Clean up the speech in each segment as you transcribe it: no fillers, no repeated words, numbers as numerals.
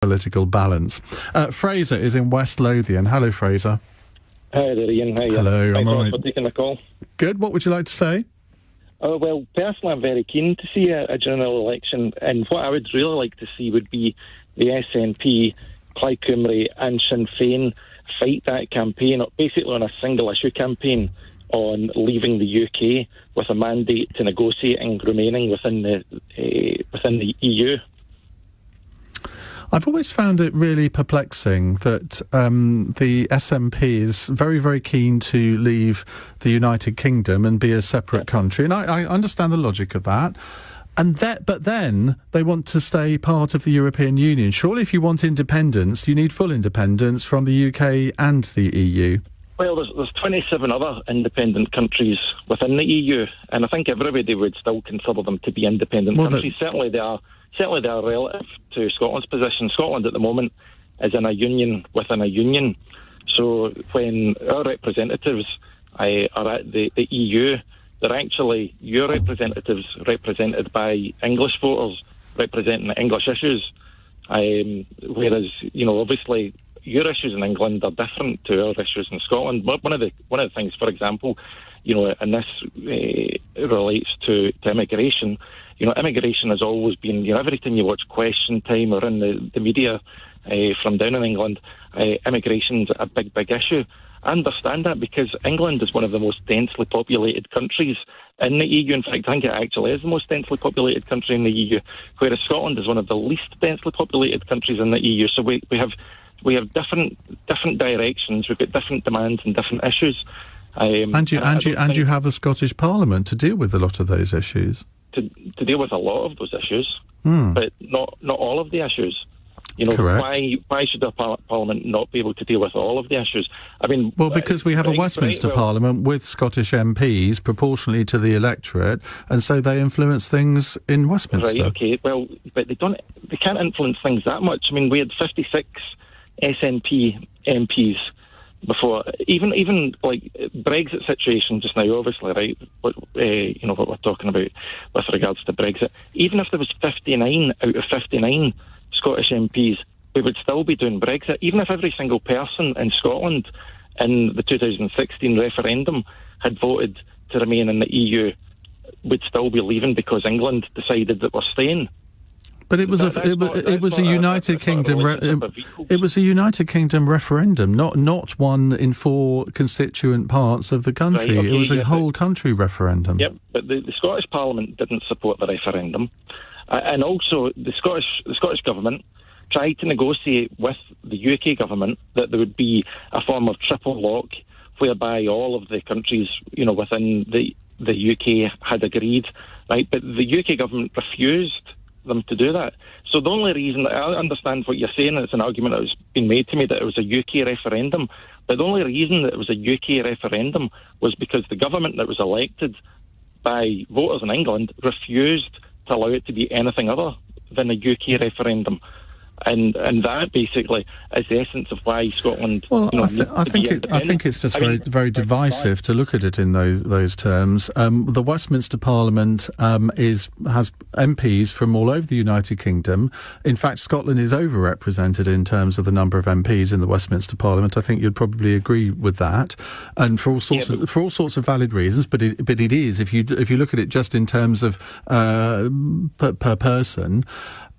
political balance. Fraser is in West Lothian. Hello, Fraser. Hi there, Ian. How are you? Hello, I'm all right. Thanks for taking the call. Good. What would you like to say? Well, personally, I'm very keen to see a general election, and what I would really like to see would be the SNP, Plaid Cymru and Sinn Féin fight that campaign, basically on a single-issue campaign on leaving the UK with a mandate to negotiating remaining within the EU. I've always found it really perplexing that the SNP is very, very keen to leave the United Kingdom and be a separate country, and I understand the logic of that. But then they want to stay part of the European Union. Surely if you want independence, you need full independence from the UK and the EU. Well, there's 27 other independent countries within the EU, and I think everybody would still consider them to be independent countries. Certainly they are relative to Scotland's position. Scotland at the moment is in a union within a union. So when our representatives are at the EU, they're actually your representatives represented by English voters representing English issues. Whereas, obviously your issues in England are different to our issues in Scotland. One of the things, for example, and this relates to immigration. Immigration has always been, every time you watch Question Time or in the media from down in England, immigration's a big, big issue. I understand that because England is one of the most densely populated countries in the EU. In fact, I think it actually is the most densely populated country in the EU, whereas Scotland is one of the least densely populated countries in the EU. So we have different directions. We've got different demands and different issues. And you have a Scottish Parliament to deal with a lot of those issues. To deal with a lot of those issues, but not all of the issues. Correct. Why should our Parliament not be able to deal with all of the issues? Because we have a Westminster Parliament with Scottish MPs proportionally to the electorate, and so they influence things in Westminster. Right, okay. Well, but they can't influence things that much. We had 56 SNP MPs before, even like Brexit situation just now, obviously, right? What we're talking about with regards to Brexit. Even if there was 59 out of 59 Scottish MPs, we would still be doing Brexit. Even if every single person in Scotland in the 2016 referendum had voted to remain in the EU, we'd still be leaving because England decided that we're staying. But it was a United Kingdom referendum, not one in 4 constituent parts of the country. Right, okay, it was a whole country referendum. Yep, but the Scottish Parliament didn't support the referendum. And also, the Scottish Government tried to negotiate with the UK Government that there would be a form of triple lock whereby all of the countries, within the UK had agreed, right? But the UK Government refused them to do that. So the only reason, I understand what you're saying, it's an argument that was being made to me that it was a UK referendum, but the only reason that it was a UK referendum was because the government that was elected by voters in England refused to allow it to be anything other than a UK referendum. And that basically is the essence of why Scotland. Well, I think it's just very divisive to look at it in those terms. The Westminster Parliament has MPs from all over the United Kingdom. In fact, Scotland is overrepresented in terms of the number of MPs in the Westminster Parliament. I think you'd probably agree with that, and for all sorts of valid reasons. But it is, if you look at it just in terms of per person.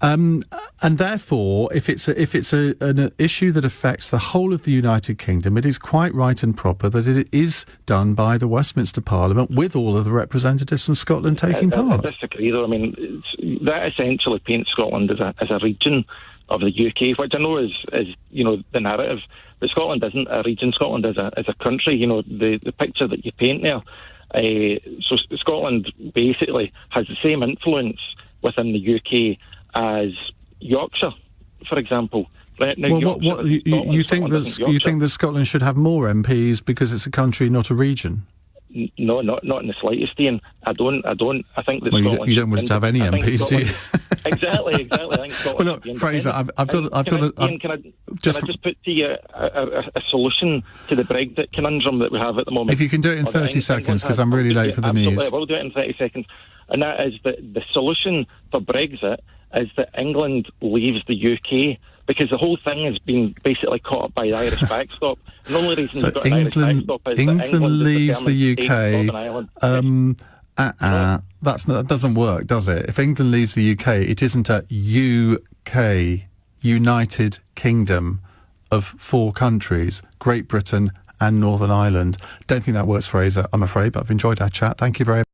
And therefore, if it's an issue that affects the whole of the United Kingdom, it is quite right and proper that it is done by the Westminster Parliament with all of the representatives from Scotland taking part. I disagree, though. That essentially paints Scotland as a region of the UK, which I know is the narrative. But Scotland isn't a region. Scotland is a country. The picture that you paint there. So Scotland basically has the same influence within the UK as Yorkshire, for example. Right now, you think that Scotland should have more MPs because it's a country, not a region? No, not in the slightest, Ian. I don't. I think that Scotland. You don't want to have any MPs, do you? Exactly. I think Scotland. Well, look, Fraser, Ian, can I just put to you a solution to the Brexit conundrum that we have at the moment? If you can do it in 30 seconds, because I'm really late for the news. Absolutely, I will do it in 30 seconds. And that is the solution for Brexit is that England leaves the UK because the whole thing has been basically caught up by the Irish backstop. And the only reason So you've got an Irish backstop is England that England leaves the UK. That doesn't work, does it? If England leaves the UK, it isn't a UK, United Kingdom of 4 countries, Great Britain and Northern Ireland. Don't think that works, Fraser, I'm afraid, but I've enjoyed our chat. Thank you very much.